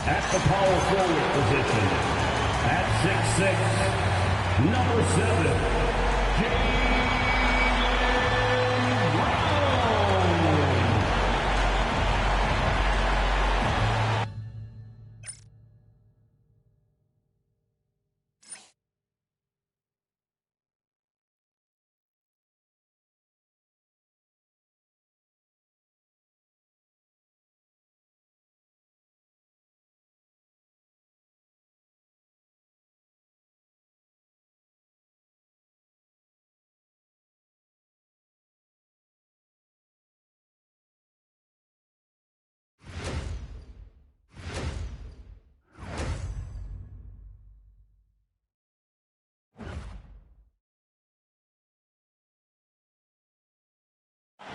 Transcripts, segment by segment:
At the power forward position, at 6'6", number 7,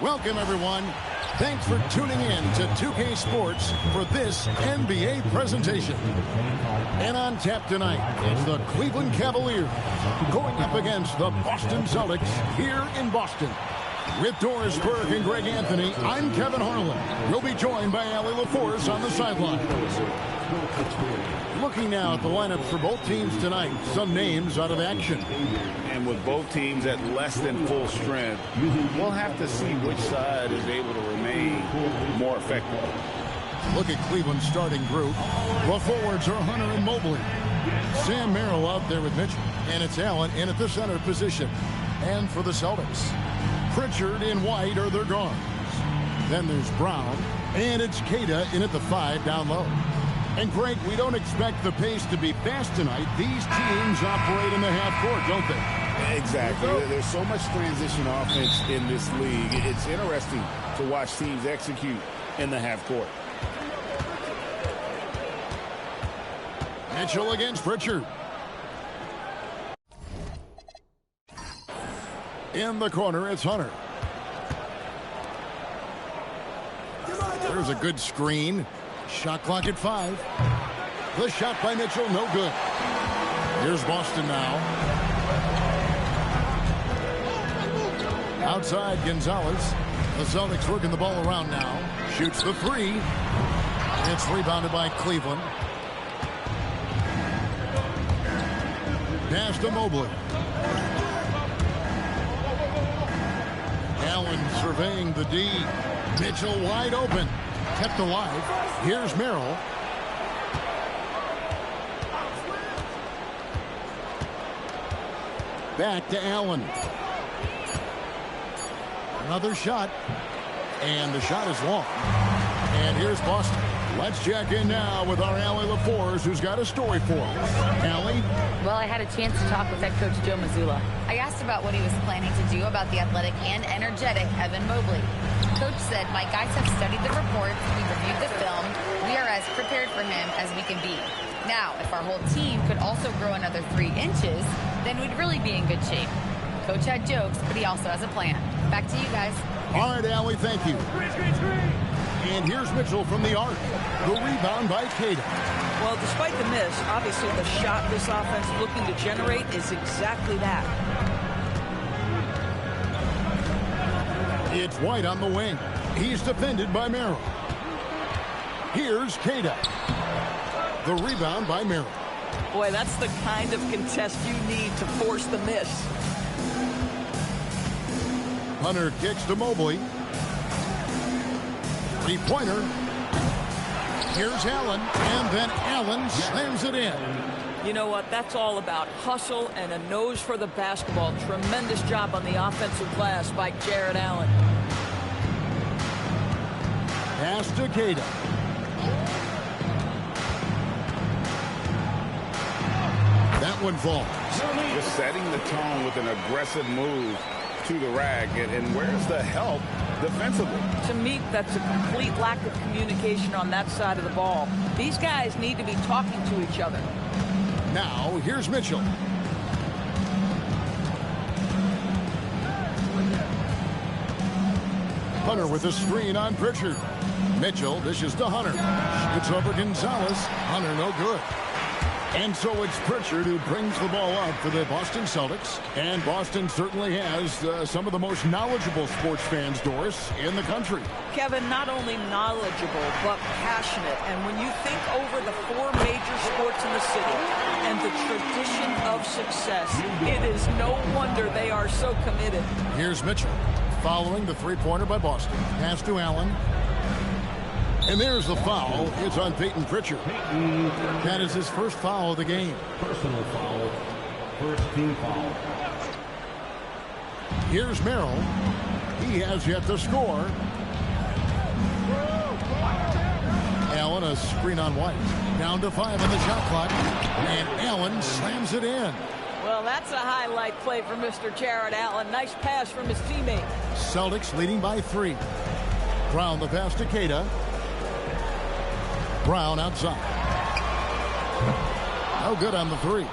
Welcome, everyone. Thanks for tuning in to 2K Sports for this NBA presentation. And on tap tonight, it's the Cleveland Cavaliers going up against the Boston Celtics here in Boston. With Doris Burke and Greg Anthony, I'm Kevin Harlan. We'll be joined by Allie LaForce on the sideline. Looking now at the lineups for both teams tonight, some names out of action. And with both teams at less than full strength, we'll have to see which side is able to remain more effective. Look at Cleveland's starting group. The forwards are Hunter and Mobley. Sam Merrill out there with Mitchell. And it's Allen in at the center position. And for the Celtics, Pritchard and White are their guards. Then there's Brown. And it's Queta in at the 5 down low. And Greg, we don't expect the pace to be fast tonight. These teams operate in the half court, don't they? Exactly. There's so much transition offense in this league. It's interesting to watch teams execute in the half court. Mitchell against Pritchard. In the corner, it's Hunter. There's a good screen. Shot clock at 5. The shot by Mitchell, no good. Here's Boston now. Outside, Gonzalez. The Celtics working the ball around now. Shoots the 3. It's rebounded by Cleveland. Pass to Mobley. Allen surveying the D. Mitchell wide open. Kept alive. Here's Merrill. Back to Allen. Another shot. And the shot is long. And here's Boston. Let's check in now with our Allie LaForce, who's got a story for us. Allie? Well, I had a chance to talk with head coach Joe Mazzulla. I asked about what he was planning to do about the athletic and energetic Evan Mobley. Coach said, my guys have studied the reports, we reviewed the film, we are as prepared for him as we can be. Now, if our whole team could also grow another 3 inches, then we'd really be in good shape. Coach had jokes, but he also has a plan. Back to you guys. All right, Allie, thank you. And here's Mitchell from the arc. The rebound by Queta. Well, despite the miss, obviously the shot this offense is looking to generate is exactly that. It's White on the wing. He's defended by Merrill. Here's Queta. The rebound by Merrill. Boy, that's the kind of contest you need to force the miss. Hunter kicks to Mobley. Three-pointer. Here's Allen, and then Allen slams it in. You know what? That's all about hustle and a nose for the basketball. Tremendous job on the offensive glass by Jared Allen. Pass to Queta. That one falls. Just setting the tone with an aggressive move to the rack. And where's the help defensively? To me, that's a complete lack of communication on that side of the ball. These guys need to be talking to each other. Now, here's Mitchell. Hunter with a screen on Pritchard. Mitchell dishes to Hunter. Shoots over Gonzalez. Hunter no good. And so it's Pritchard who brings the ball up for the Boston Celtics. And Boston certainly has some of the most knowledgeable sports fans, Doris, in the country. Kevin, not only knowledgeable, but passionate. And when you think over the 4 major sports in the city and the tradition of success, it is no wonder they are so committed. Here's Mitchell following the three-pointer by Boston. Pass to Allen. And there's the foul. It's on Peyton Pritchard. That is his first foul of the game. Personal foul. First team foul. Here's Merrill. He has yet to score. Allen, a screen on White. Down to 5 on the shot clock. And Allen slams it in. Well, that's a highlight play for Mr. Jared Allen. Nice pass from his teammate. Celtics leading by 3. Brown the pass to Queta. Brown outside. No good on the 3.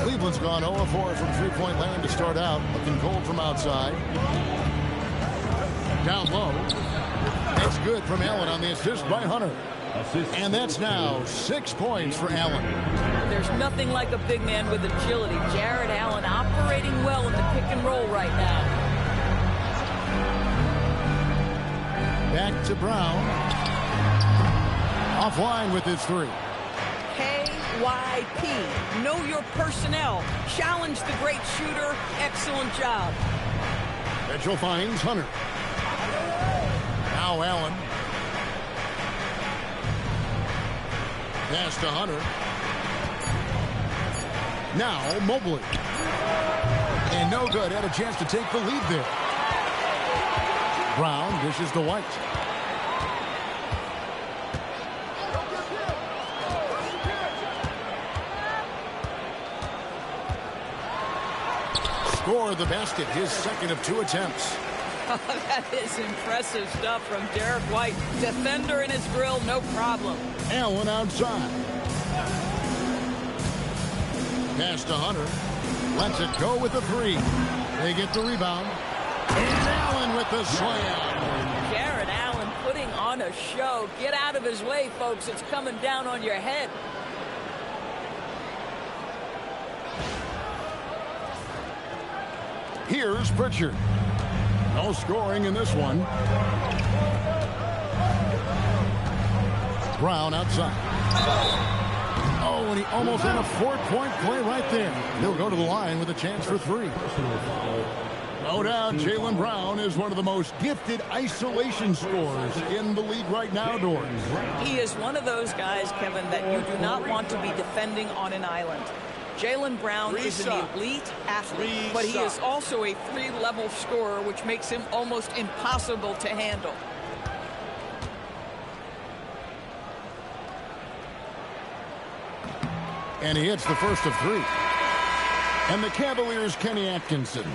Cleveland's gone 0-4 from three-point land to start out. Looking cold from outside. Down low. That's good from Allen on the assist by Hunter. And that's now 6 points for Allen. There's nothing like a big man with agility. Jared Allen operating well in the pick and roll right now. Back to Brown. Offline with his 3. KYP. Know your personnel. Challenge the great shooter. Excellent job. Mitchell finds Hunter. Now Allen. Pass to Hunter. Now Mobley. And no good. Had a chance to take the lead there. Brown dishes to White. Score the basket, his second of 2 attempts. That is impressive stuff from Derek White. Defender in his grill, no problem. Allen outside. Pass to Hunter. Lets it go with the 3. They get the rebound. And Allen with the slam. Jared Allen putting on a show. Get out of his way, folks. It's coming down on your head. Here's Pritchard. No scoring in this one. Brown outside. Oh, and he almost had a 4-point play right there. He'll go to the line with a chance for 3. No doubt, Jaylen Brown is one of the most gifted isolation scorers in the league right now, Doris. He is one of those guys, Kevin, that you do not want to be defending on an island. Jaylen Brown is an elite athlete, but he is also a 3-level scorer, which makes him almost impossible to handle. And he hits the first of 3. And the Cavaliers' Kenny Atkinson,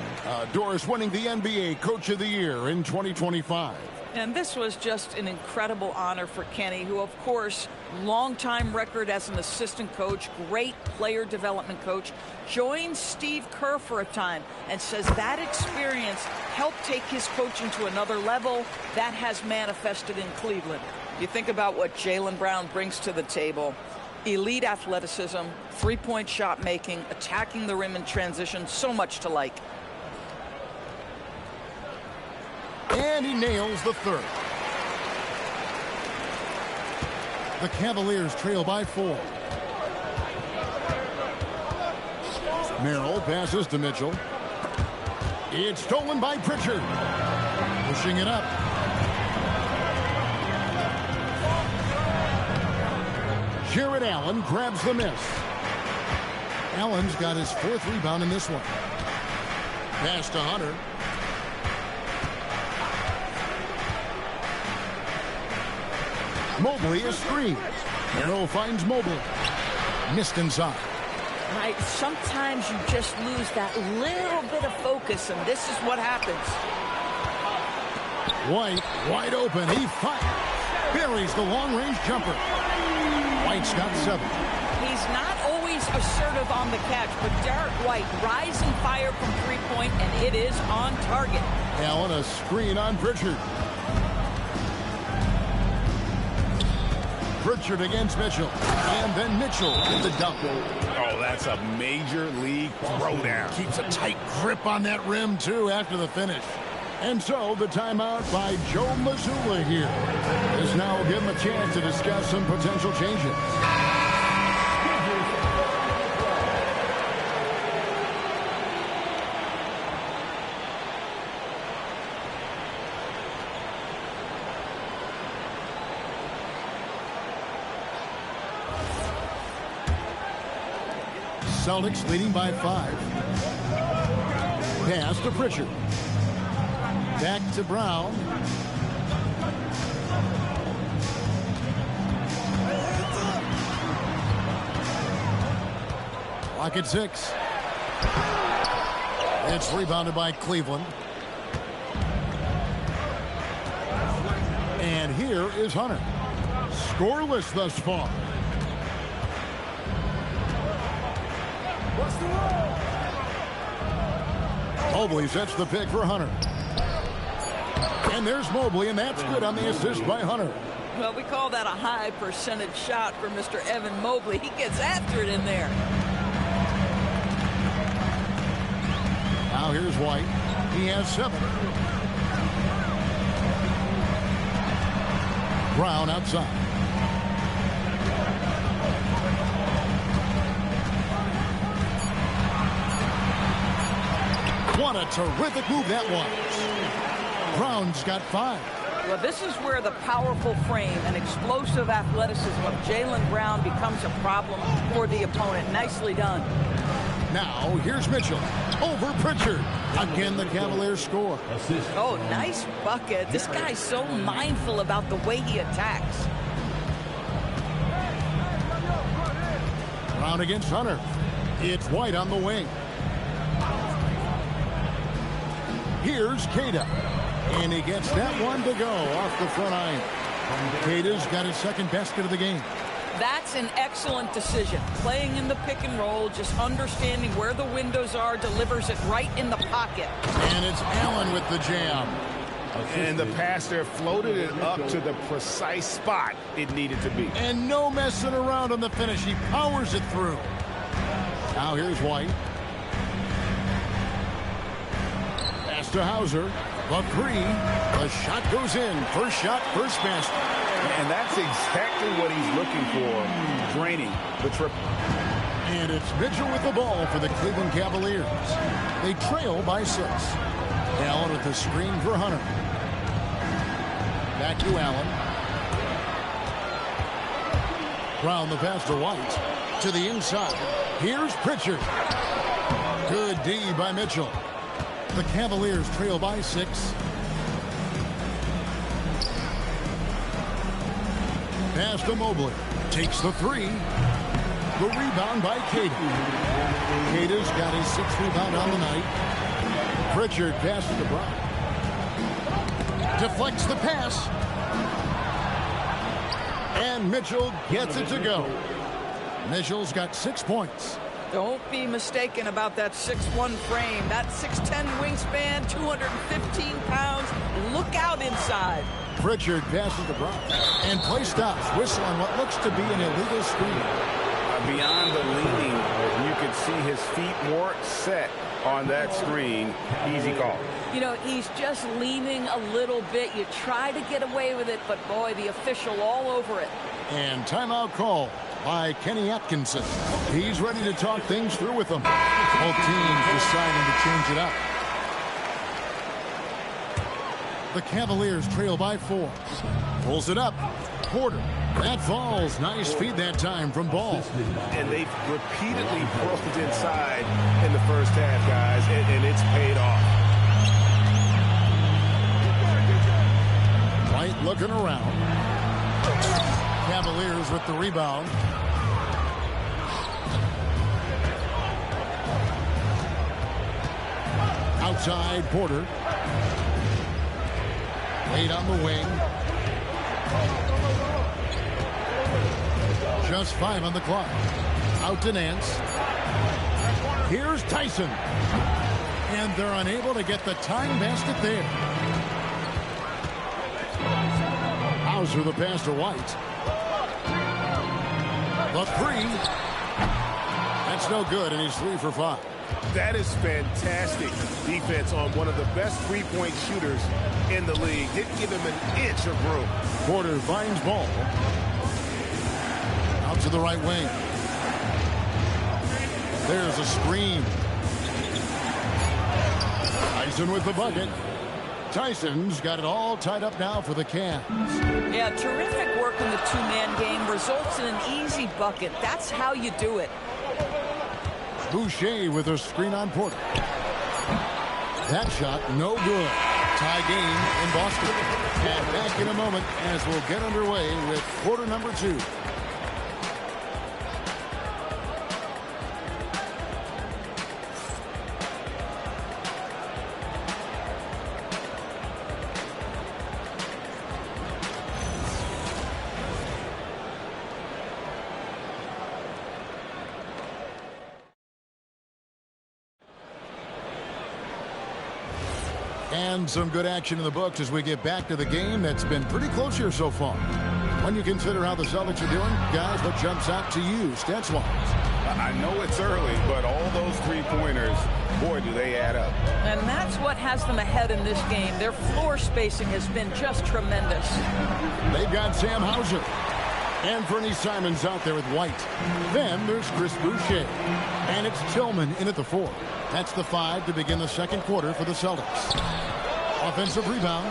Doris winning the NBA Coach of the Year in 2025. And this was just an incredible honor for Kenny, who, of course, longtime record as an assistant coach, great player development coach, joined Steve Kerr for a time and says that experience helped take his coaching to another level. That has manifested in Cleveland. You think about what Jaylen Brown brings to the table. Elite athleticism, 3-point shot making, attacking the rim in transition, so much to like. And he nails the 3rd. The Cavaliers trail by 4. Merrill passes to Mitchell. It's stolen by Pritchard. Pushing it up. Jared Allen grabs the miss. Allen's got his 4th rebound in this one. Pass to Hunter. Mobley is screen. Merrill finds Mobley. Missed inside. Right, sometimes you just lose that little bit of focus, and this is what happens. White, wide open. He fires. Buries the long-range jumper. White's got 7. He's not always assertive on the catch, but Derek White, rise and fire from 3-point, and it is on target. Allen, a screen on Pritchard. Pritchard against Mitchell. And then Mitchell with the dunk. Oh, that's a major league throwdown. Keeps a tight grip on that rim, too, after the finish. And so the timeout by Joe Mazzulla here. This now will give him a chance to discuss some potential changes. Celtics leading by 5. Pass to Pritchard. Back to Brown. Clock at 6. It's rebounded by Cleveland. And here is Hunter. Scoreless thus far. Mobley sets the pick for Hunter. And there's Mobley, and that's good on the assist by Hunter. Well, we call that a high percentage shot for Mr. Evan Mobley. He gets after it in there. Now here's White. He has 7. Brown outside. What a terrific move that was. Brown's got 5. Well, this is where the powerful frame and explosive athleticism of Jaylen Brown becomes a problem for the opponent. Nicely done. Now, here's Mitchell. Over Pritchard. Again, the Cavaliers score. Oh, nice bucket. This guy's so mindful about the way he attacks. Brown against Hunter. It's White on the wing. Here's Cada. And he gets that one to go off the front iron. Cada's got his second basket of the game. That's an excellent decision. Playing in the pick and roll, just understanding where the windows are, delivers it right in the pocket. And it's Allen with the jam. And the pass there floated it up to the precise spot it needed to be. And no messing around on the finish. He powers it through. Now here's White. Pass to Hauser. The 3. The shot goes in. First shot, first basket. And that's exactly what he's looking for. Draining the triple. And it's Mitchell with the ball for the Cleveland Cavaliers. They trail by 6. Allen with the screen for Hunter. Back to Allen. Brown the pass to White. To the inside. Here's Pritchard. Good D by Mitchell. The Cavaliers trail by 6. Pass to Mobley. Takes the 3. The rebound by Cada. Cada's got his 6th rebound on the night. Pritchard passes to Brown. Deflects the pass. And Mitchell gets it to go. Mitchell's got 6 points. Don't be mistaken about that 6'1 frame. That 6'10 wingspan, 215 pounds. Look out inside. Pritchard passes to Brown. And play stops. Whistle on what looks to be an illegal screen. Beyond the leaning, you can see his feet more set on that screen. Easy call. You know, he's just leaning a little bit. You try to get away with it, but boy, the official all over it. And timeout call by Kenny Atkinson. He's ready to talk things through with them. Both teams deciding to change it up. The Cavaliers trail by 4. Pulls it up. Porter. That falls. Nice feed that time from Ball. And they've repeatedly broke inside in the first half, guys, and it's paid off. White looking around. Cavaliers with the rebound. Outside, Porter. Wade on the wing. Just 5 on the clock. Out to Nance. Here's Tyson. And they're unable to get the tying basket there. Hauser the pass to White. The three. That's no good, and he's 3 for 5. That is fantastic defense on one of the best three-point shooters in the league. Didn't give him an inch of room. Porter finds ball. Out to the right wing. There's a screen. Tyson with the bucket. Tyson's got it all tied up now for the Cavs. Yeah, terrific work in the two-man game results in an easy bucket. That's how you do it. Boucher with a screen on Porter. That shot, no good. Tie game in Boston. And back in a moment as we'll get underway with quarter number 2. And some good action in the books as we get back to the game that's been pretty close here so far. When you consider how the Celtics are doing, guys, what jumps out to you, stats-wise? I know it's early, but all those three-pointers, boy, do they add up. And that's what has them ahead in this game. Their floor spacing has been just tremendous. They've got Sam Hauser. And Fernie Simons out there with White. Then there's Chris Boucher. And it's Tillman in at the 4. That's the 5 to begin the second quarter for the Celtics. Offensive rebound.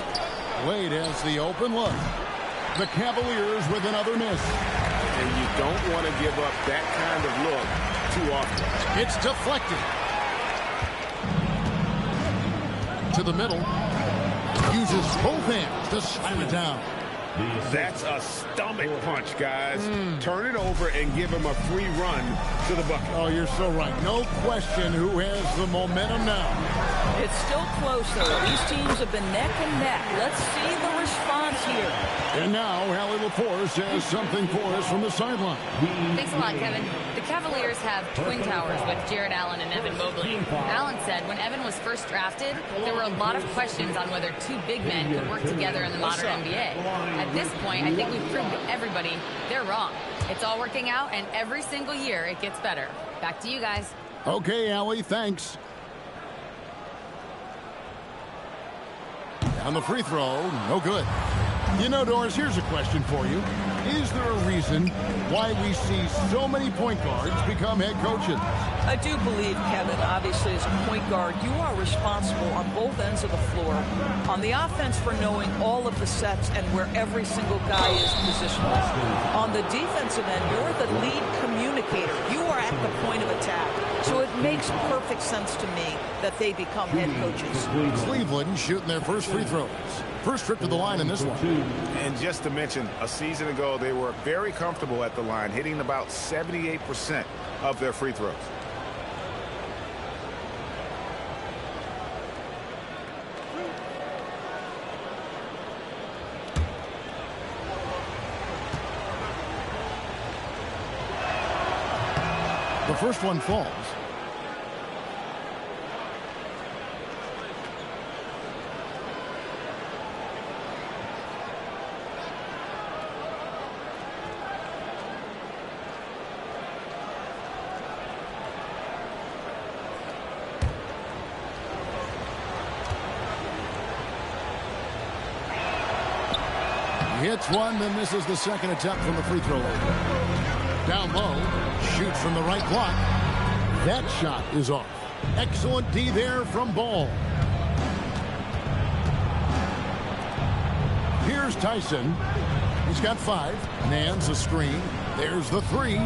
Wade has the open look. The Cavaliers with another miss. And you don't want to give up that kind of look too often. It's deflected. To the middle. Uses both hands to slam it down. That's a stomach punch, guys. Turn it over and give him a free run to the bucket. Oh, you're so right. No question who has the momentum now. It's still close, though. These teams have been neck and neck. Let's see the response here. And now, Hallie LaForce has something for us from the sideline. Thanks a lot, Kevin. The Cavaliers have twin towers with Jared Allen and Evan Mobley. Allen said when Evan was first drafted, there were a lot of questions on whether two big men could work together in the modern NBA. At this point, I think we've proved to everybody they're wrong. It's all working out, and every single year it gets better. Back to you guys. Okay, Allie, thanks. On the free throw, no good. You know, Doris, here's a question for you. Is there a reason why we see so many point guards become head coaches? I do believe, Kevin, obviously as a point guard, you are responsible on both ends of the floor. On the offense for knowing all of the sets and where every single guy is positioned. On the defensive end, you're the lead communicator. You are at the point of attack. So it makes perfect sense to me that they become head coaches. Cleveland shooting their first free throws. First trip to the line in this one. And just to mention, a season ago, they were very comfortable at the line, hitting about 78% of their free throws. The first one falls. Hits one, then misses the second attempt from the free throw line. Down low, shoots from the right block. That shot is off. Excellent D there from Ball. Here's Tyson. He's got 5. Nan's a screen. There's the 3.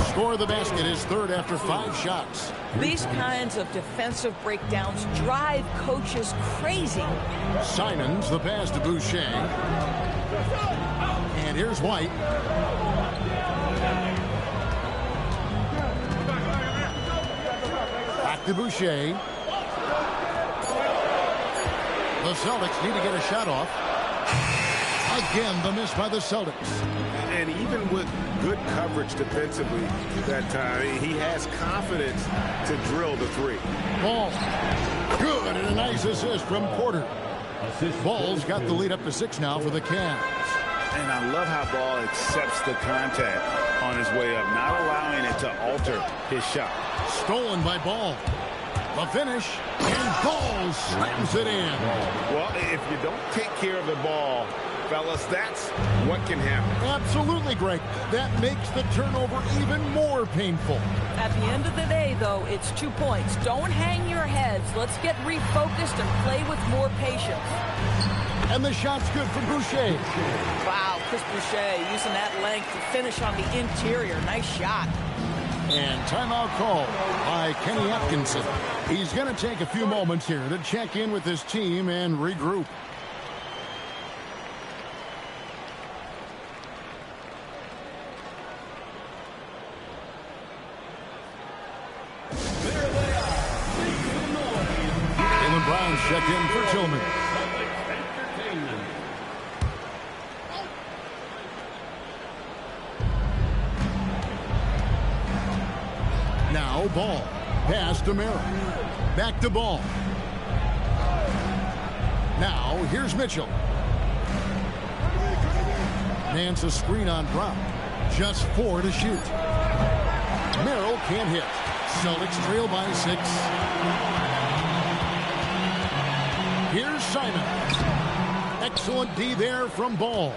Score the basket, his third after 5 shots. These kinds of defensive breakdowns drive coaches crazy. Simons, the pass to Boucher. And here's White. Back to Boucher. The Celtics need to get a shot off. Again, the miss by the Celtics. And even with good coverage defensively that time, he has confidence to drill the 3. Ball. Good, and a nice assist from Porter. Ball's got the lead up to 6 now for the Cavs. And I love how Ball accepts the contact on his way up, not allowing it to alter his shot. Stolen by Ball. The finish, and Ball slams it in. Well, if you don't take care of the ball, fellas, that's what can happen. Absolutely, Greg. That makes the turnover even more painful. At the end of the day, though, it's 2 points. Don't hang your heads. Let's get refocused and play with more patience. And the shot's good for Boucher. Wow, Chris Boucher using that length to finish on the interior. Nice shot. And timeout call by Kenny Atkinson. He's going to take a few moments here to check in with his team and regroup. Jaylen Brown's checked in for Tillman. Now Ball. Pass to Merrill. Back to Ball. Now here's Mitchell. Nance a screen on Brown. Just 4 to shoot. Merrill can't hit. Celtics trail by 6. Here's Simon. Excellent D there from Ball.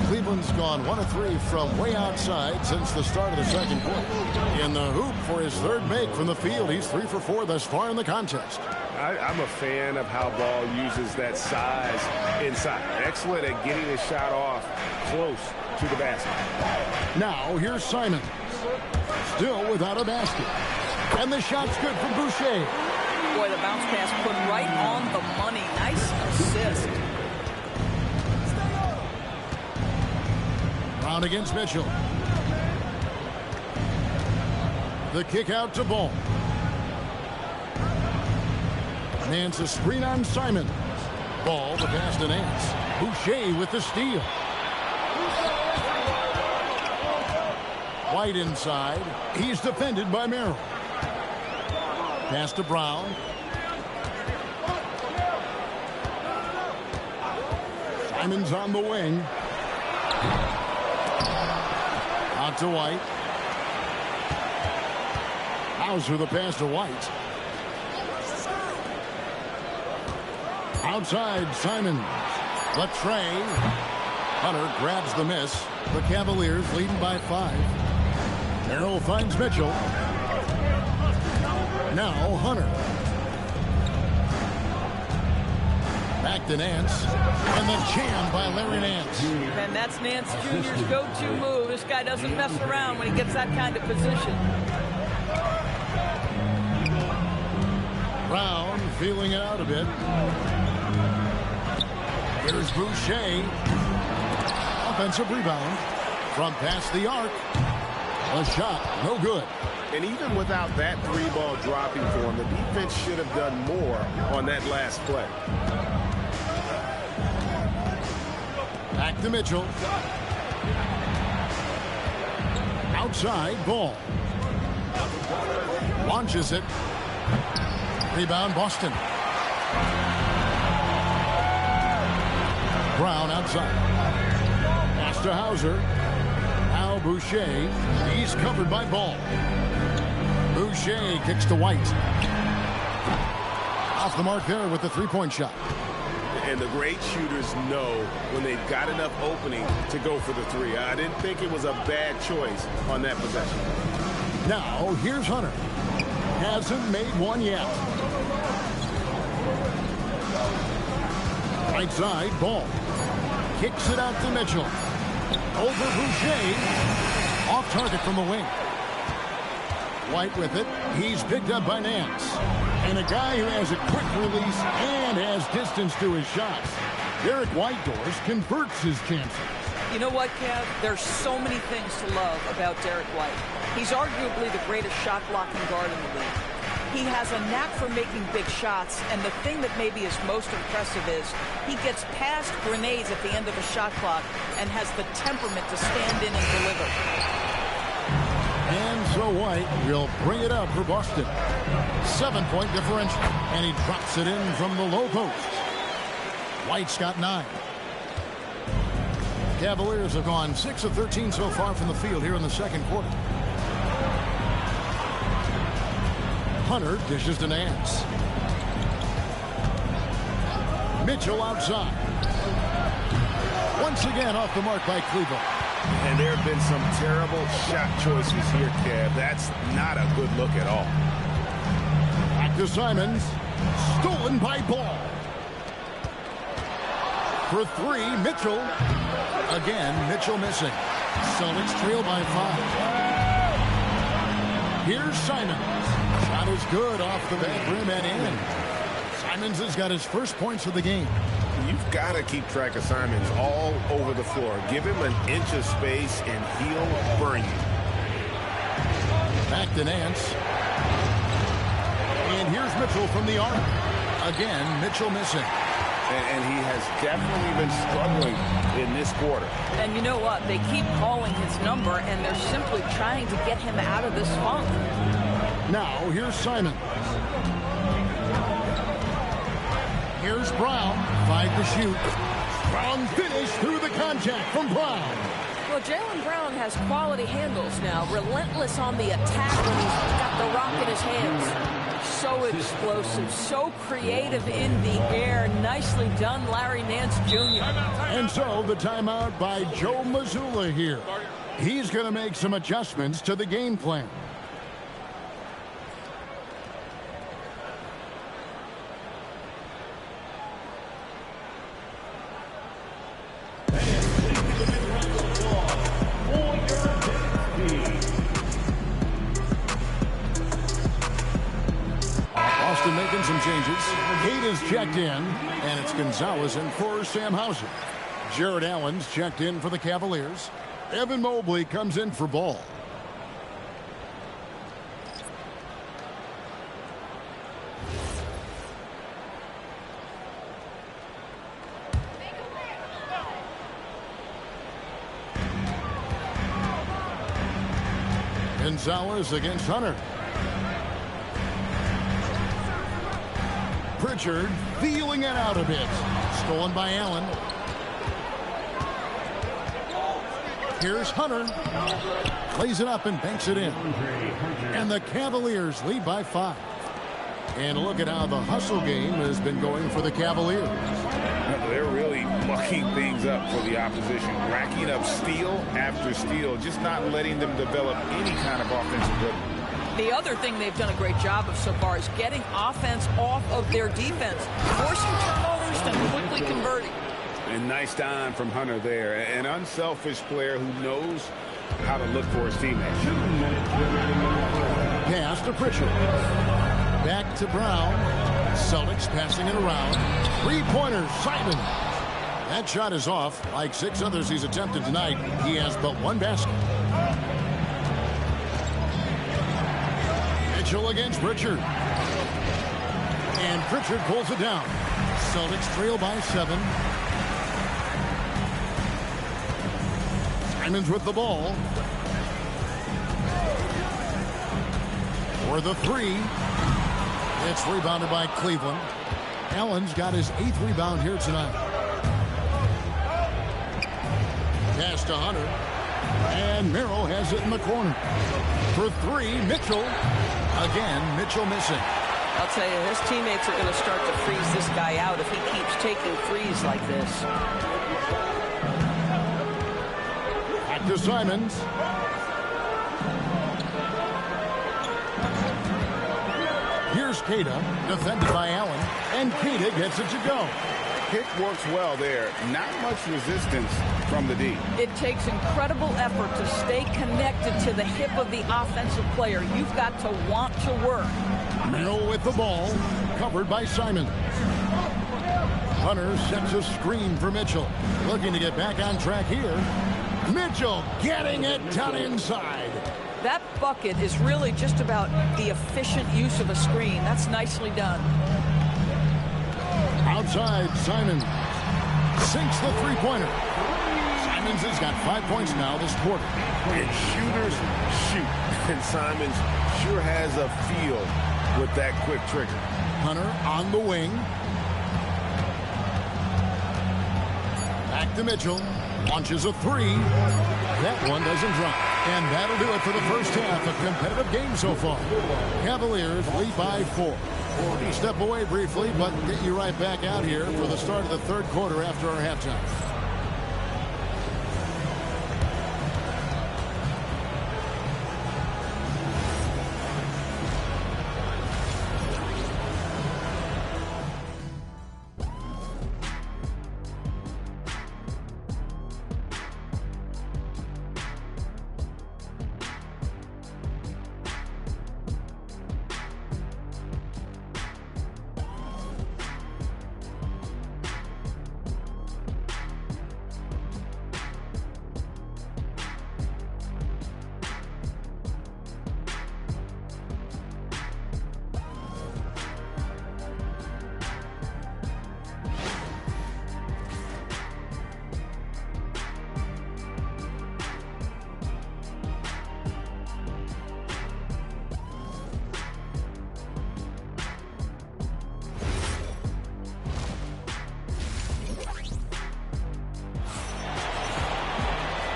Cleveland's gone 1 of 3 from way outside since the start of the second quarter. In the hoop for his third make from the field. He's 3 for 4 thus far in the contest. I'm a fan of how Ball uses that size inside. Excellent at getting his shot off close to the basket. Now here's Simon. Still without a basket. And the shot's good from Boucher. Boy, the bounce pass put right on the money. Nice assist. Brown against Mitchell. The kick out to Ball. Nance a screen on Simon. Ball, the pass to Nance. Boucher with the steal. White inside. He's defended by Merrill. Pass to Brown. Simon's on the wing. Out to White. Hauser the pass to White. Outside, Simon. The tray. Hunter grabs the miss. The Cavaliers leading by 5. Merrill finds Mitchell. Now Hunter. Back to Nance. And the jam by Larry Nance. And that's Nance Jr.'s go-to move. This guy doesn't mess around when he gets that kind of position. Brown feeling it out a bit. Here's Boucher. Offensive rebound from past the arc. A shot, no good. And even without that 3-ball dropping for him, the defense should have done more on that last play. Back to Mitchell. Outside, Ball. Launches it. Rebound, Boston. Brown outside. Pass to Hauser. Now Boucher. He's covered by Ball. Boucher kicks to White. Off the mark there with the 3-point shot. And the great shooters know when they've got enough opening to go for the 3. I didn't think it was a bad choice on that possession. Now here's Hunter. Hasn't made one yet. Right side, Ball. Kicks it out to Mitchell. Over Boucher. Off target from the wing. White with it. He's picked up by Nance. And a guy who has a quick release and has distance to his shots. Derek Whitehorse converts his chances. You know what, Kev? There's so many things to love about Derek White. He's arguably the greatest shot-blocking guard in the league. He has a knack for making big shots, and the thing that maybe is most impressive is he gets past grenades at the end of a shot clock and has the temperament to stand in and deliver. And so White will bring it up for Boston. 7-point differential, and he drops it in from the low post. White's got 9. Cavaliers have gone 6 of 13 so far from the field here in the second quarter. Hunter dishes to Nance. Mitchell outside. Once again off the mark by Cleveland. And there have been some terrible shot choices here, Kev. That's not a good look at all. Back to Simons. Stolen by Ball. For three, Mitchell. Again, Mitchell missing. Celtics trail by 5. Here's Simons. Shot is good off the back rim and in. Simons has got his first points of the game. You've got to keep track of Simons all over the floor. Give him an inch of space and he'll burn you. Back to Nance. And here's Mitchell from the arc. Again, Mitchell missing. And he has definitely been struggling in this quarter. And you know what? They keep calling his number, and they're simply trying to get him out of this funk. Now, here's Simon. Here's Brown. 5 to shoot. Strong finish through the contact from Brown. Well, Jaylen Brown has quality handles now. Relentless on the attack when he's got the rock in his hands. So explosive, so creative in the air. Nicely done, Larry Nance Jr. And so the timeout by Joe Mazzulla here. He's going to make some adjustments to the game plan. Making some changes. Kate is checked in, and it's Gonzalez in for Sam Hauser. Jared Allen's checked in for the Cavaliers. Evan Mobley comes in for Ball. Gonzalez against Hunter. Pritchard feeling it out a bit. Stolen by Allen. Here's Hunter. Plays it up and banks it in. And the Cavaliers lead by 5. And look at how the hustle game has been going for the Cavaliers. They're really mucking things up for the opposition. Racking up steal after steal. Just not letting them develop any kind of offensive rhythm. The other thing they've done a great job of so far is getting offense off of their defense, forcing turnovers and quickly converting. And nice dime from Hunter there. An unselfish player who knows how to look for his teammates. Pass to Pritchard. Back to Brown. Celtics passing it around. Three-pointer, Simon. That shot is off. Like 6 others he's attempted tonight, he has but 1 basket. Mitchell against Pritchard. And Pritchard pulls it down. Celtics trail by 7. Simons with the ball. For the 3. It's rebounded by Cleveland. Allen's got his 8th rebound here tonight. Pass to Hunter. And Merrill has it in the corner. For 3, Mitchell. Again, Mitchell missing. I'll tell you, his teammates are going to start to freeze this guy out if he keeps taking threes like this. Back to Simons. Here's Queta, defended by Allen, and Queta gets it to go. Pick works well there. Not much resistance from the D. It takes incredible effort to stay connected to the hip of the offensive player. You've got to want to work. Merrill with the ball, covered by Simon. Hunter sets a screen for Mitchell. Looking to get back on track here. Mitchell getting it down inside. That bucket is really just about the efficient use of a screen. That's nicely done. Outside, Simon sinks the three-pointer. Simons has got 5 points now this quarter. And shooters shoot. And Simons sure has a feel with that quick trigger. Hunter on the wing. Back to Mitchell. Launches a three. That one doesn't drop. And that'll do it for the first half. A competitive game so far. Cavaliers lead by 4. We'll step away briefly, but get you right back out here for the start of the third quarter after our halftime.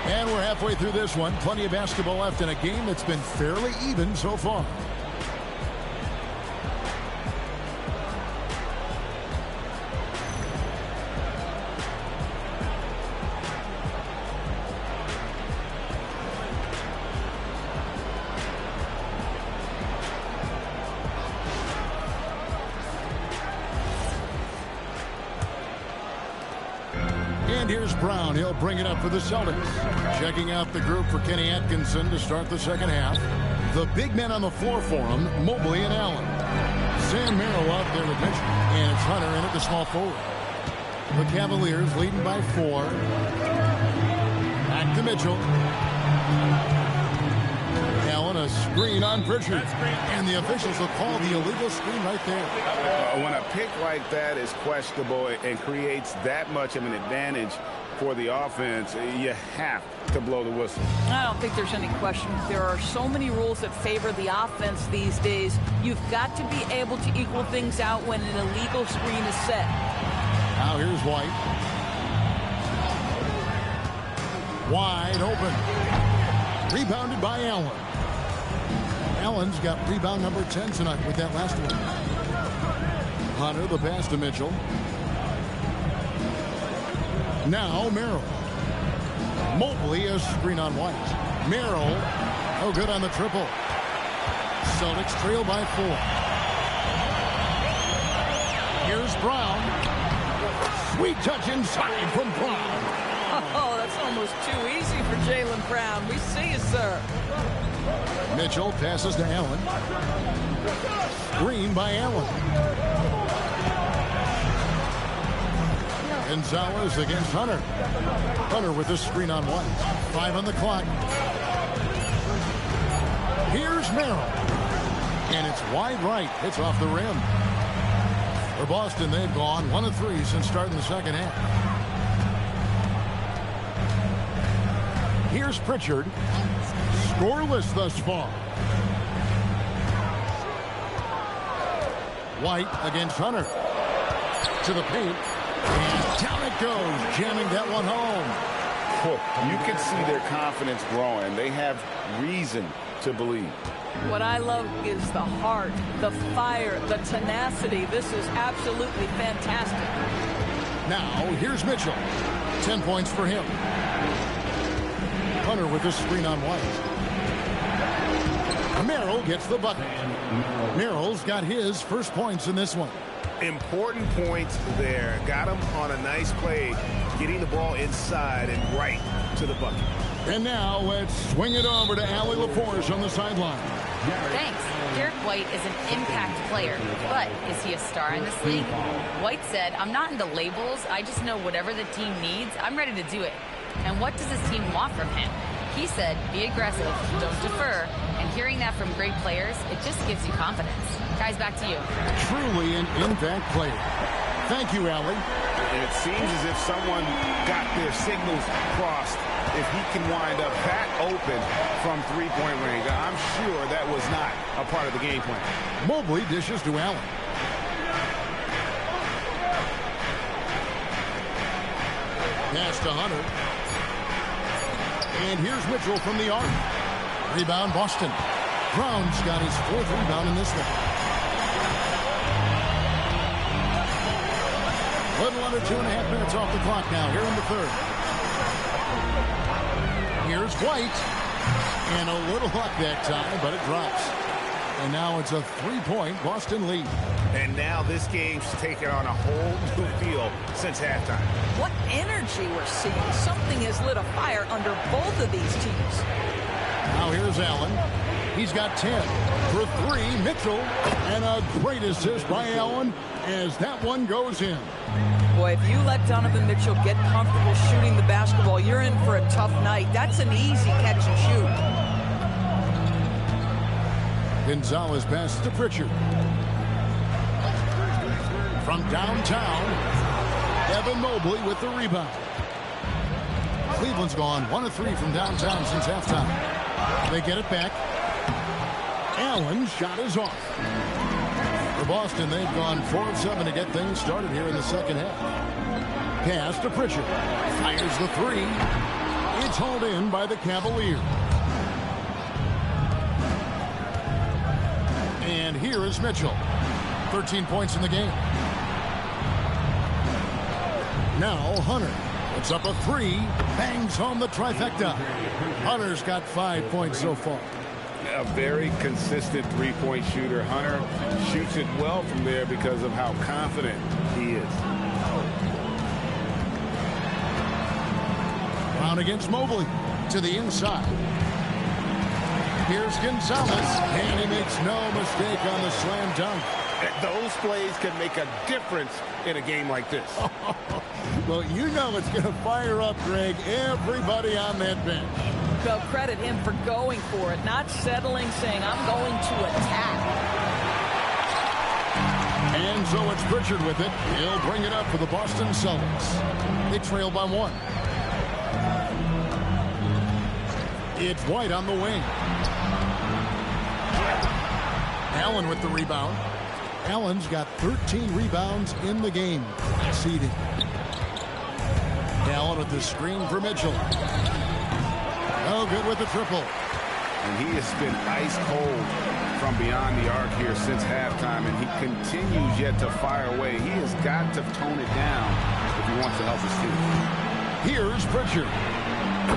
And we're halfway through this one. Plenty of basketball left in a game that's been fairly even so far. And here's Brown. He'll bring it up for the Celtics. Checking out the group for Kenny Atkinson to start the second half. The big men on the floor for him, Mobley and Allen. Sam Merrill out there with Mitchell. And it's Hunter in at the small forward. The Cavaliers leading by 4. Back to Mitchell. Allen, a screen on Pritchard. And the officials will call the illegal screen right there. When a pick like that is questionable and creates that much of an advantage for the offense, you have to blow the whistle. I don't think there's any question. There are so many rules that favor the offense these days. You've got to be able to equal things out when an illegal screen is set. Now here's White. Wide open. Rebounded by Allen. Allen's got rebound number 10 tonight with that last one. Hunter, the pass to Mitchell. Now Merrill. Mobley, a screen on White. Merrill, no good on the triple. Celtics trail by 4. Here's Brown. Sweet touch inside from Brown. Oh, that's almost too easy for Jaylen Brown. We see you, sir. Mitchell passes to Allen. Screen by Allen. Gonzalez against Hunter. Hunter with the screen on White. 5 on the clock. Here's Merrill. And it's wide right. It's off the rim. For Boston, they've gone 1 of 3 since starting the second half. Here's Pritchard. Scoreless thus far. White against Hunter. To the paint. And down it goes. Jamming that one home. You can see their confidence growing. They have reason to believe. What I love is the heart, the fire, the tenacity. This is absolutely fantastic. Now, here's Mitchell. 10 points for him. Hunter with the screen on White. Merrill gets the bucket. Merrill's got his first points in this one. Important points there. Got him on a nice play, getting the ball inside and right to the bucket. And now let's swing it over to Allie LaForge on the sideline. Thanks. Derek White is an impact player, but is he a star in this league? White said, "I'm not into labels. I just know whatever the team needs, I'm ready to do it." And what does his team want from him? He said, "Be aggressive, don't defer." And hearing that from great players, it just gives you confidence. Guys, back to you. Truly an impact player. Thank you, Allie. And it seems as if someone got their signals crossed. If he can wind up that open from three-point range, I'm sure that was not a part of the game plan. Mobley dishes to Allen. Pass to Hunter. And here's Mitchell from the arc. Rebound, Boston. Brown's got his 4th rebound in this one. Little under 2.5 minutes off the clock now here in the 3rd. Here's White. And a little luck that time, but it drops. And now it's a 3-point Boston lead. And now this game's taken on a whole new feel since halftime. What energy we're seeing. Something has lit a fire under both of these teams. Now here's Allen. He's got 10 for 3. Mitchell. And a great assist by Allen as that one goes in. Boy, if you let Donovan Mitchell get comfortable shooting the basketball, you're in for a tough night. That's an easy catch and shoot. Gonzalez passes to Pritchard. From downtown, Evan Mobley with the rebound. Cleveland's gone 1 of 3 from downtown since halftime. They get it back. Allen's shot is off. For Boston, they've gone 4 of 7 to get things started here in the second half. Pass to Pritchard. Fires the 3. It's hauled in by the Cavaliers. And here is Mitchell. 13 points in the game. Now Hunter puts up a 3. Bangs home the trifecta. Hunter's got 5 points so far. A very consistent three-point shooter. Hunter shoots it well from there because of how confident he is. Brown against Mobley to the inside. Here's Gonzalez, and he makes no mistake on the slam dunk. Those plays can make a difference in a game like this. Well, you know it's going to fire up, Greg, everybody on that bench. They'll credit him for going for it, not settling, saying, I'm going to attack. And so it's Pritchard with it. He'll bring it up for the Boston Celtics. They trail by 1. It's White on the wing. Allen with the rebound. Allen's got 13 rebounds in the game. Seeding. Allen with the screen for Mitchell. No good with the triple. And he has been ice cold from beyond the arc here since halftime, and he continues yet to fire away. He has got to tone it down if he wants to help his team. Here's Pritchard.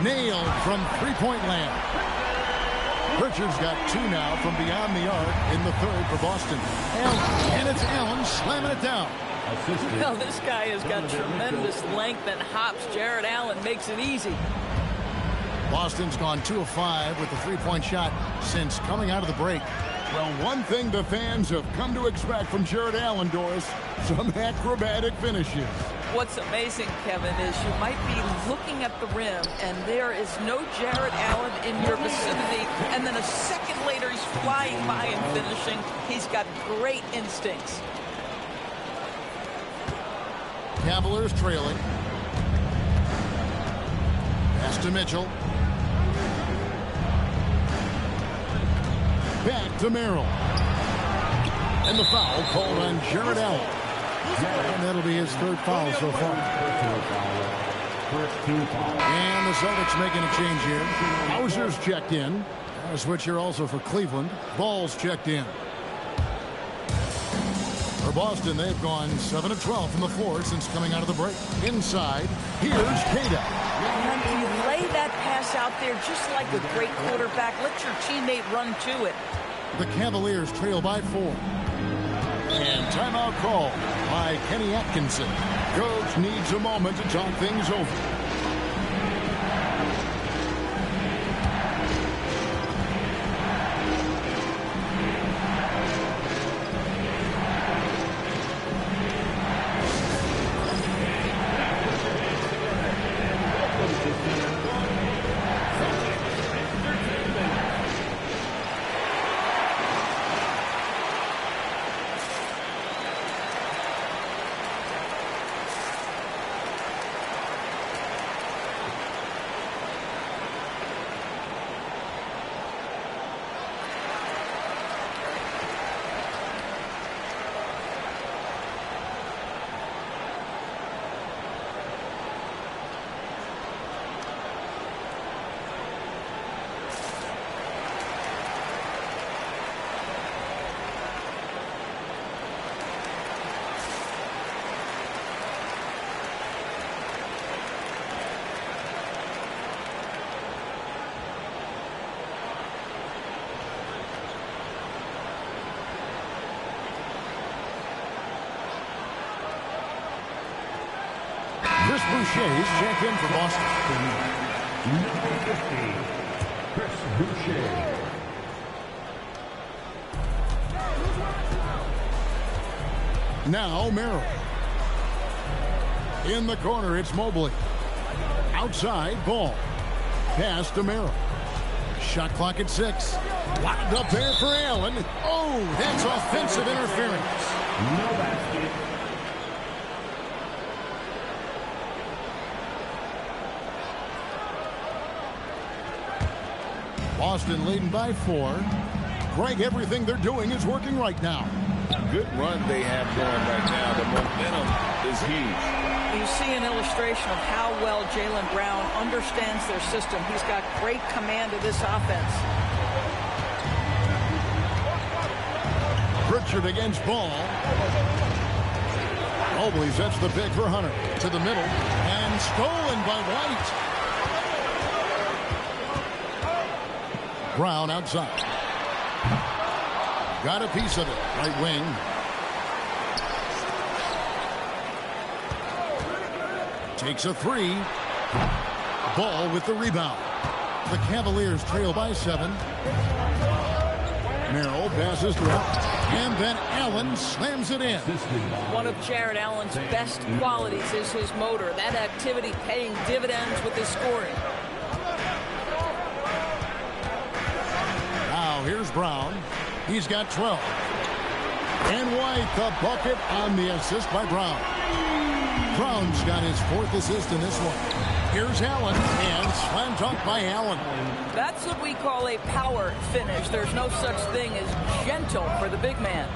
Nailed from three-point land. Pritchard's got 2 now from beyond the arc in the 3rd for Boston. And it's Allen slamming it down. Well, this guy has got tremendous length and hops. Jared Allen makes it easy. Boston's gone 2 of 5 with the three-point shot since coming out of the break. Well, one thing the fans have come to expect from Jared Allen, Doris, some acrobatic finishes. What's amazing, Kevin, is you might be looking at the rim and there is no Jared Allen in your vicinity, and then a second later he's flying by and finishing. He's got great instincts. Cavaliers trailing. Pass to Mitchell. Back to Merrill. And the foul called on Jared Allen. And that'll be his 3rd foul so far. And the Celtics making a change here. Hauser's checked in. A switch here also for Cleveland. Ball's checked in. For Boston, they've gone 7 of 12 from the floor since coming out of the break. Inside, here's Cada. And you lay that pass out there just like a great quarterback. Let your teammate run to it. The Cavaliers trail by 4. And timeout call by Kenny Atkinson. Coach needs a moment to talk things over. Chris Boucher's checked in for Boston. Number 50, Chris Boucher. Now Merrill. In the corner, it's Mobley. Outside, Ball. Pass to Merrill. Shot clock at 6. Locked up there for Allen. Oh, that's offensive interference. No basket. Boston leading by 4. Greg, everything they're doing is working right now. Good run they have going right now. The momentum is huge. You see an illustration of how well Jaylen Brown understands their system. He's got great command of this offense. Pritchard against Ball. Mobley sets the pick for Hunter. To the middle. And stolen by White. Brown outside. Got a piece of it. Right wing. Takes a 3. Ball with the rebound. The Cavaliers trail by 7. Merrill passes to Allen. And then Allen slams it in. One of Jared Allen's best qualities is his motor. That activity paying dividends with his scoring. Now here's Brown. He's got 12. And White, the bucket on the assist by Brown. Brown's got his 4th assist in this one. Here's Allen, and slam dunk by Allen. That's what we call a power finish. There's no such thing as gentle for the big man.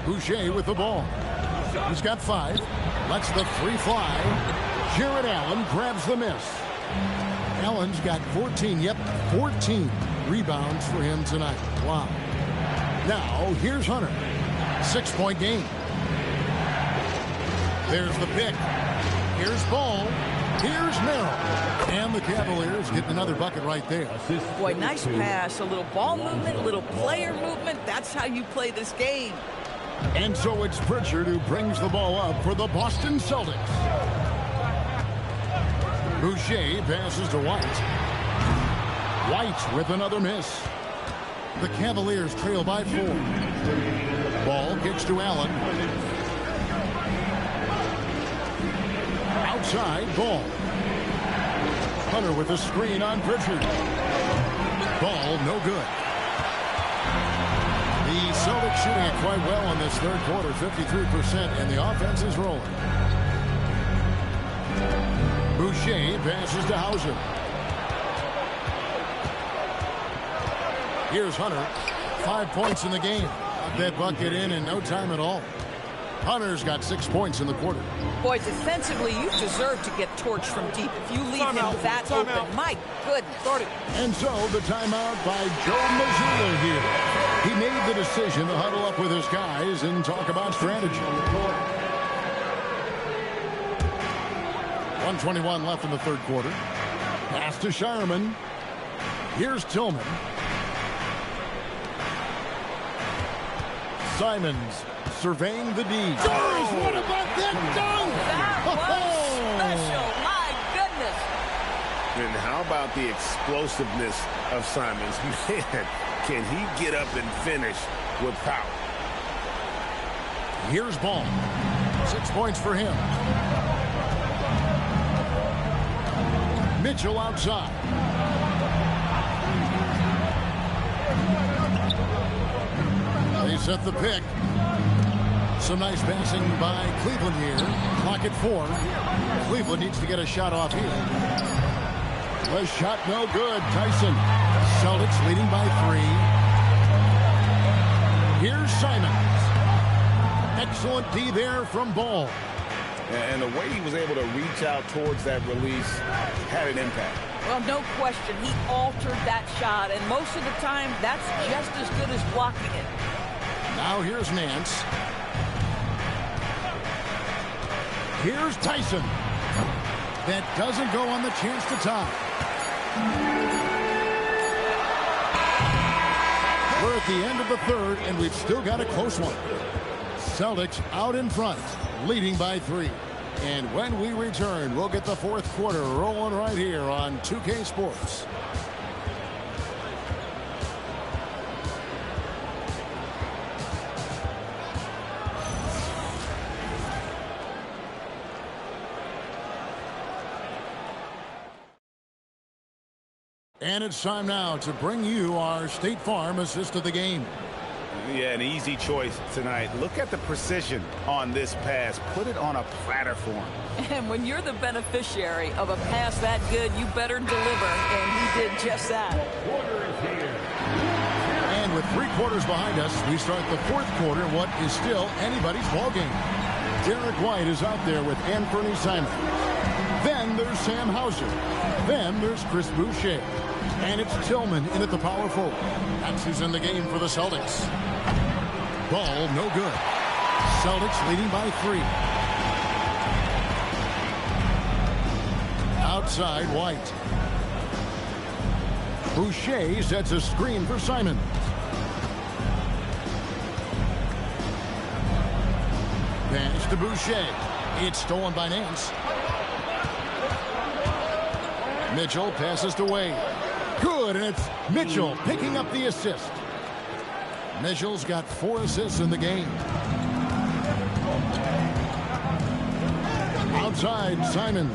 Boucher with the ball. He's got 5. Lets the 3 fly. Jared Allen grabs the miss. Allen's got 14. Yep, 14 rebounds for him tonight. Wow. Now, here's Hunter. 6-point game. There's the pick. Here's Ball. Here's Merrill. And the Cavaliers getting another bucket right there. Boy, nice pass. A little ball movement, a little player movement. That's how you play this game. And so it's Pritchard who brings the ball up for the Boston Celtics. Boucher passes to White. White with another miss. The Cavaliers trail by 4. Ball kicks to Allen. Outside, Ball. Hunter with a screen on Pritchard. Ball no good. The Celtics shooting it quite well in this third quarter, 53%, and the offense is rolling. Boucher passes to Hauser. Here's Hunter. 5 points in the game. Got that bucket in no time at all. Hunter's got 6 points in the quarter. Boy, defensively, you deserve to get torched from deep. If you leave him that open, my goodness. And so the timeout by Joe Mazzulla here. He made the decision to huddle up with his guys and talk about strategy. 1:21 left in the third quarter. Pass to Shireman. Here's Tillman. Simons surveying the D. Doris, what about that dunk? That was special. My goodness. And how about the explosiveness of Simons? Man, can he get up and finish with power? Here's Ball. 6 points for him. Mitchell outside. They set the pick. Some nice passing by Cleveland here. Clock at 4. Cleveland needs to get a shot off here. The shot no good. Tyson. Celtics leading by 3. Here's Simons. Excellent D there from Ball. And the way he was able to reach out towards that release had an impact. Well, no question. He altered that shot, and most of the time, that's just as good as blocking it. Now here's Nance. Here's Tyson. That doesn't go on the chance to tie. We're at the end of the third, and we've still got a close one. Celtics out in front, leading by 3. And when we return, we'll get the fourth quarter rolling right here on 2K Sports. And it's time now to bring you our State Farm assist of the game. Yeah, an easy choice tonight. Look at the precision on this pass. Put it on a platter for him. And when you're the beneficiary of a pass that good, you better deliver, and he did just that. And with 3 quarters behind us, we start the fourth quarter, what is still anybody's ball game. Derek White is out there with Anthony Simons. Then there's Sam Hauser. Then there's Chris Boucher. And it's Tillman in at the power forward. That's who's in the game for the Celtics. Ball no good. Celtics leading by 3. Outside White. Boucher sets a screen for Simon. Pass to Boucher. It's stolen by Nance. Mitchell passes to Wade. Good, and it's Mitchell picking up the assist. Mitchell's got 4 assists in the game. Outside, Simon.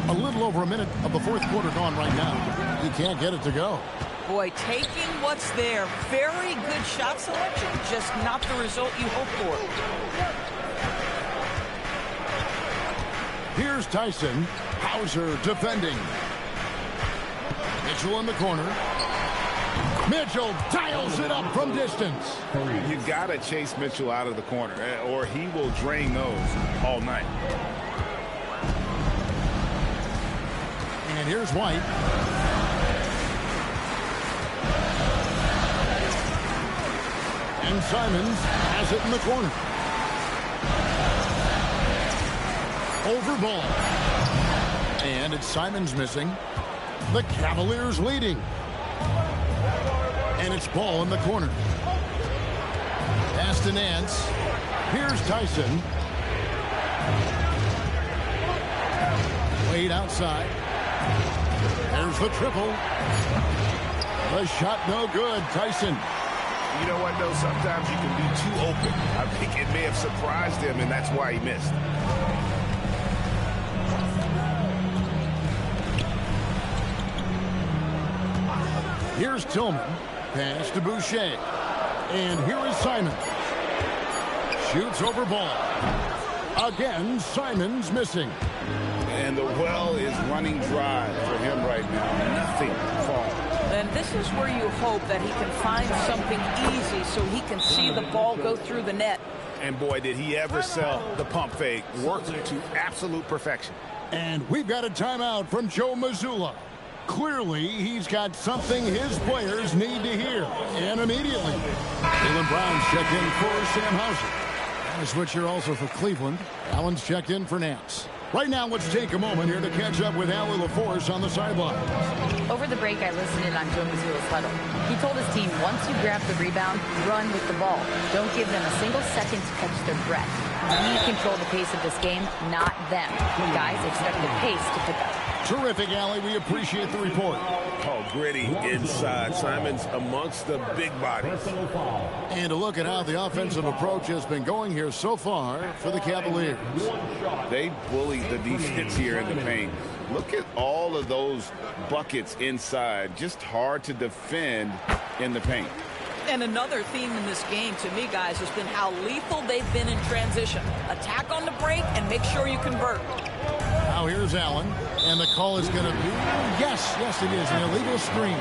A little over a minute of the fourth quarter gone right now. He can't get it to go. Boy, taking what's there. Very good shot selection, just not the result you hope for. Here's Tyson. Hauser defending. Mitchell in the corner. Mitchell dials it up from distance. You got to chase Mitchell out of the corner, or he will drain those all night. And here's White. And Simons has it in the corner. Over ball. And it's Simons missing. The Cavaliers leading. And it's ball in the corner. Pass to Nance. Here's Tyson. Wade outside. There's the triple. The shot no good. Tyson. You know what, though? Sometimes you can be too open. I think it may have surprised him, and that's why he missed. Here's Tillman. Pass to Boucher. And here is Simon. Shoots over ball. Again, Simons missing. And the well is running dry for him right now. Nothing falling. And this is where you hope that he can find something easy so he can see the ball go through the net. And boy, did he ever sell the pump fake. Worked to absolute perfection. And we've got a timeout from Joe Mazzulla. Clearly, he's got something his players need to hear. And immediately, Jaylen Brown's checked in for Sam Hauser. And a switch here also for Cleveland. Allen's checked in for Nance. Right now, let's take a moment here to catch up with Allie LaForce on the sideline. Over the break, I listened in on Joe Mazzulla's huddle. He told his team, once you grab the rebound, run with the ball. Don't give them a single second to catch their breath. We control the pace of this game, not them. Guys expect the pace to pick up. Terrific, Allie. We appreciate the report. Oh, gritty inside. Simons amongst the big bodies. And a look at how the offensive approach has been going here so far for the Cavaliers. They bullied the defense here in the paint. Look at all of those buckets inside. Just hard to defend in the paint. And another theme in this game, to me, guys, has been how lethal they've been in transition. Attack on the break and make sure you convert. Now here's Allen, and the call is going to be, yes, it is, an illegal screen.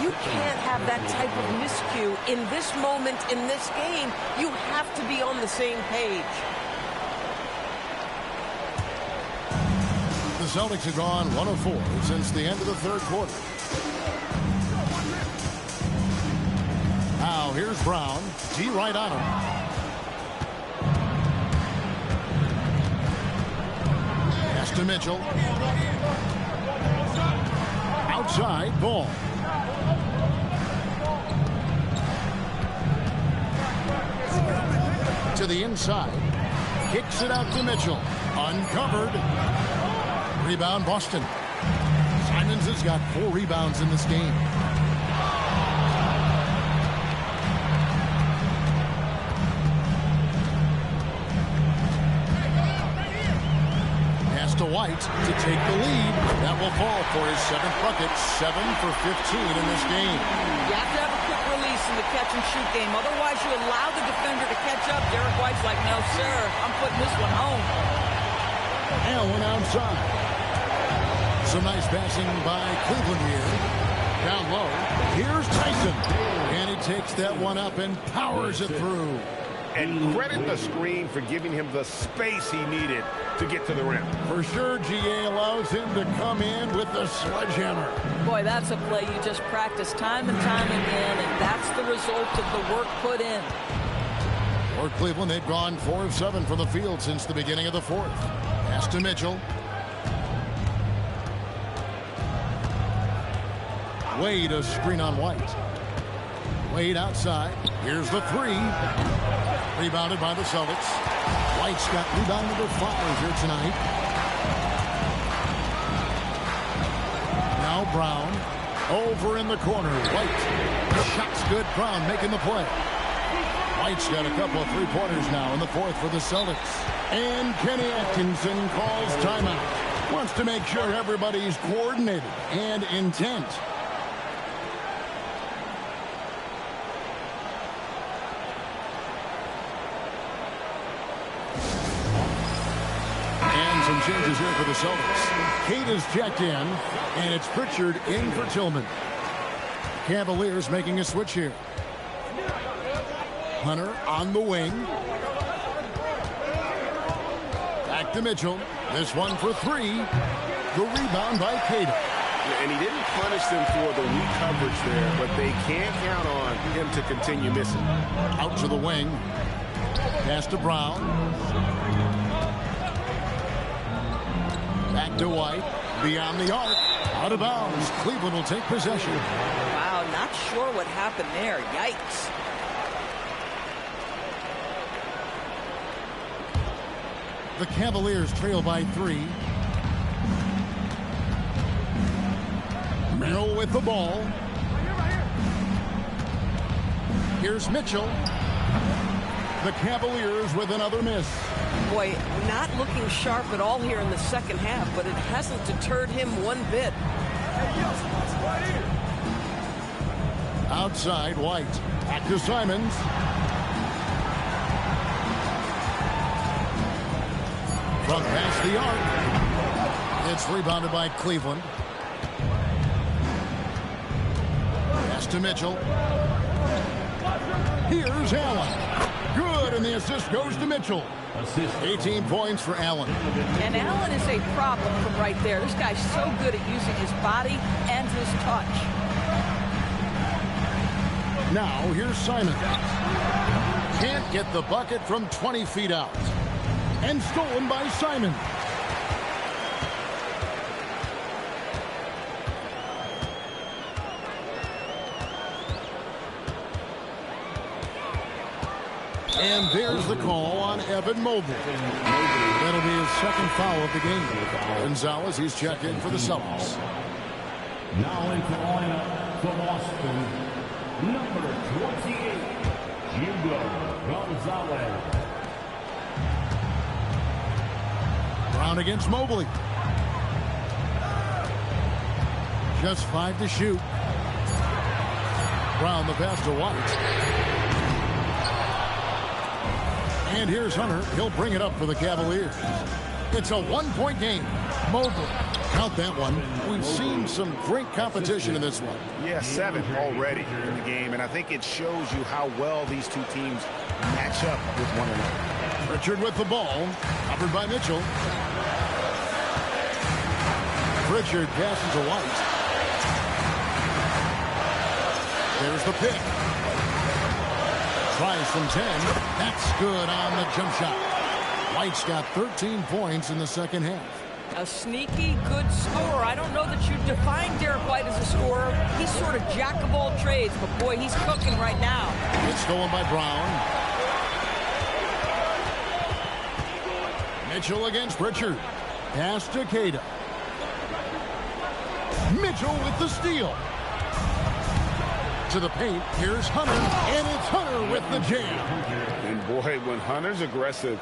You can't have that type of miscue in this moment in this game. You have to be on the same page. The Celtics have gone 1 of 4 since the end of the third quarter. Now here's Brown. D right on him. Pass to Mitchell. Outside ball. To the inside. Kicks it out to Mitchell. Uncovered. Rebound, Boston. Simons has got 4 rebounds in this game. Pass to White to take the lead. That will fall for his 7th bucket. 7 for 15 in this game. You have to have a quick release in the catch-and-shoot game. Otherwise, you allow the defender to catch up. Derek White's like, no, sir, I'm putting this one home. Allen outside. Some nice passing by Cleveland here. Down low. Here's Tyson. And he takes that one up and powers it through. And credit the screen for giving him the space he needed to get to the rim. For sure, GA allows him to come in with the sledgehammer. Boy, that's a play you just practice time and time again, and that's the result of the work put in. For Cleveland, they've gone 4 of 7 from the field since the beginning of the 4th. Pass to Mitchell. Wade a screen on White. Wade outside. Here's the 3. Rebounded by the Celtics. White's got rebound number 5 here tonight. Now Brown. Over in the corner. White. Shot's good. Brown making the play. White's got a couple of 3-pointers now in the 4th for the Celtics. And Kenny Atkinson calls timeout. Wants to make sure everybody's coordinated and intent. Some changes here for the Celtics. Kate is checked in, and it's Pritchard in for Tillman. Cavaliers making a switch here. Hunter on the wing. Back to Mitchell. This one for 3. The rebound by Cater. And he didn't punish them for the weak coverage there, but they can't count on him to continue missing. Out to the wing. Pass to Brown. Back to White. Beyond the arc. Out of bounds. Cleveland will take possession. Wow, not sure what happened there. Yikes. The Cavaliers trail by 3. Merrill with the ball. Here's Mitchell. The Cavaliers with another miss. Boy, not looking sharp at all here in the second half, but it hasn't deterred him one bit. Outside, White. Back to Simons. From past the arc. It's rebounded by Cleveland. Pass to Mitchell. Here's Allen. Good, and the assist goes to Mitchell. 18 points for Allen. And Allen is a problem from right there. This guy's so good at using his body and his touch. Now, here's Simon. Can't get the bucket from 20 feet out. And stolen by Simon. And there's the call on Evan Mobley. That'll be his 2nd foul of the game. Gonzalez, he's checked in for the Celtics. Now into the lineup for Boston, number 28, Hugo Gonzalez. Brown against Mobley. Just 5 to shoot. Brown the pass to White. And here's Hunter. He'll bring it up for the Cavaliers. It's a 1-point game. Mobley. Count that one. We've seen some great competition in this one. Yeah, 7 already in the game, and I think it shows you how well these two teams match up with one another. Pritchard with the ball. Covered by Mitchell. Pritchard passes to White. There's the pick. Tries from 10. That's good on the jump shot. White's got 13 points in the second half. A sneaky good scorer. I don't know that you define Derek White as a scorer. He's sort of jack of all trades, but boy, he's cooking right now. It's stolen by Brown. Mitchell against Pritchard. Pass to Cada. Mitchell with the steal. To the paint. Here's Hunter. And it's Hunter with the jam. And boy, when Hunter's aggressive,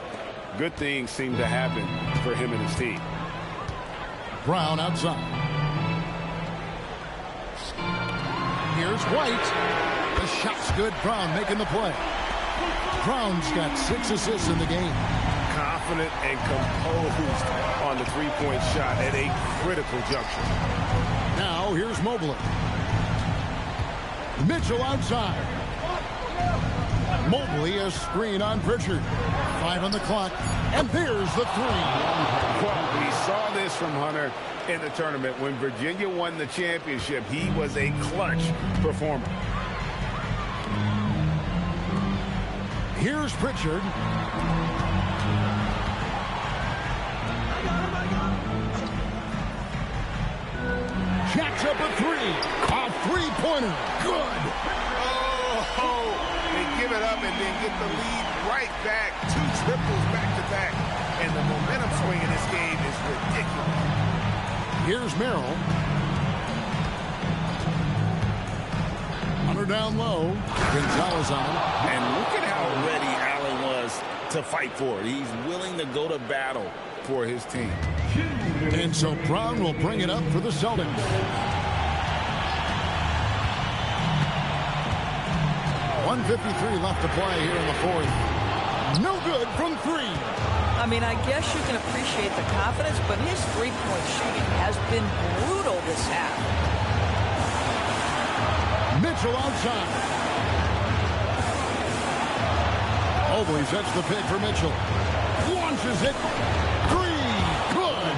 good things seem to happen for him and his team. Brown outside. Here's White. The shot's good. Brown making the play. Brown's got 6 assists in the game. Confident and composed on the three-point shot at a critical juncture. Now here's Mobley. Mitchell outside. Mobley a screen on Pritchard. 5 on the clock. And there's the 3. Well, we saw this from Hunter in the tournament. When Virginia won the championship, he was a clutch performer. Here's Pritchard. Jacks up a 3. A three-pointer. Good. Oh, they give it up and then get the lead right back. 2 triples back-to-back. And the momentum swing in this game is ridiculous. Here's Merrill. Hunter down low. Gonzalez on. And look at how ready Allen was to fight for it. He's willing to go to battle for his team. And so Brown will bring it up for the Celtics. 1:53 left to play here in the 4th. No good from 3. I mean, I guess you can appreciate the confidence, but his three-point shooting has been brutal this half. Mitchell outside. Mobley sets the pick for Mitchell. Launches it. 3. Good.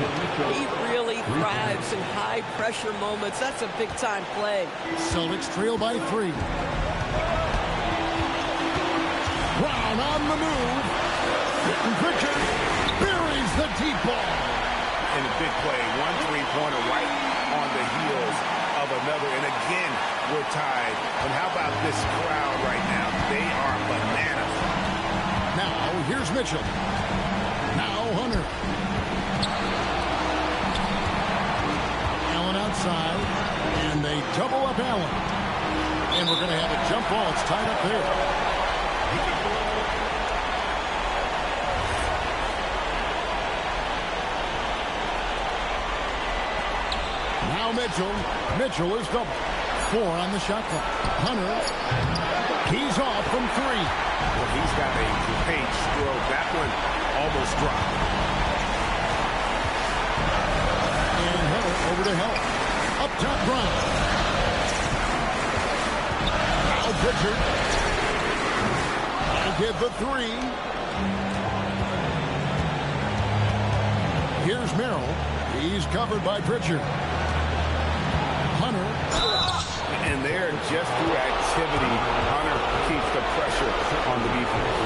He really thrives in high-pressure moments. That's a big-time play. Celtics trail by 3. Brown on the move. Hitting Pritchard. Buries the deep ball. And a big play. 1 3-pointer right on the heels of another. And again, we're tied. And how about this crowd right now? They are bananas. Now, here's Mitchell. Now, Hunter. Allen outside. And they double up Allen. And we're going to have a jump ball. It's tied up there. Now Mitchell is double. 4 on the shot clock. Hunter. He's off from 3. Well, he's got a paint stroke. That one almost dropped. And Hunter over to help. Up top, Brown. Now Pritchard. And get the 3. Here's Merrill. He's covered by Pritchard. Hunter. And there, just through activity, Hunter keeps the pressure on the defense.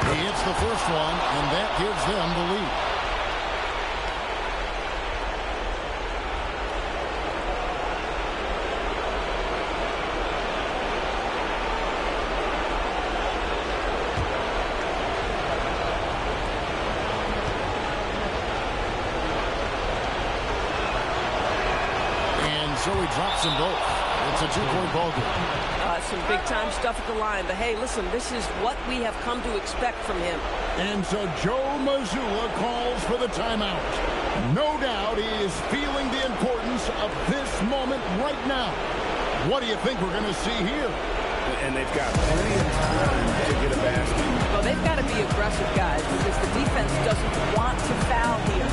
He hits the first one, and that gives them the lead. So he drops them both. It's a 2-point ball game. Some big-time stuff at the line. But, hey, listen, this is what we have come to expect from him. And so Joe Mazzulla calls for the timeout. No doubt he is feeling the importance of this moment right now. What do you think we're going to see here? And they've got plenty of time to get a basket. Well, they've got to be aggressive, guys, because the defense doesn't want to foul here.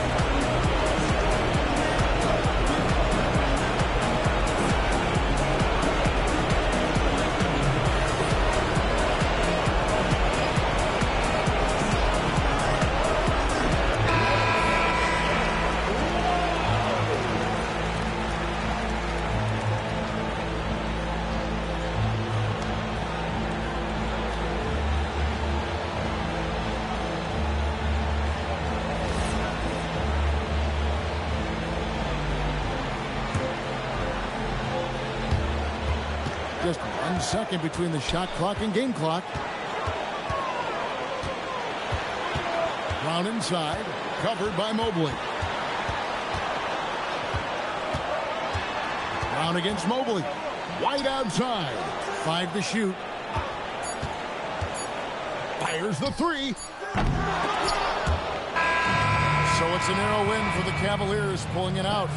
1 second between the shot clock and game clock. Brown inside, covered by Mobley. Brown against Mobley. White outside. 5 to shoot. Fires the 3. So it's a narrow win for the Cavaliers, pulling it out.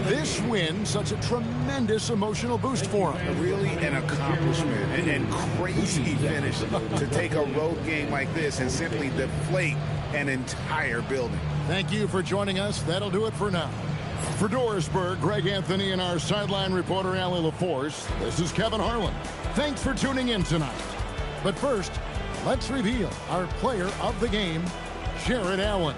This win, such a tremendous emotional boost for them. Really an accomplishment and crazy finish to take a road game like this and simply deflate an entire building. Thank you for joining us. That'll do it for now. For Dorisburg, Greg Anthony and our sideline reporter, Allie LaForce, this is Kevin Harlan. Thanks for tuning in tonight. But first, let's reveal our player of the game, Jared Allen.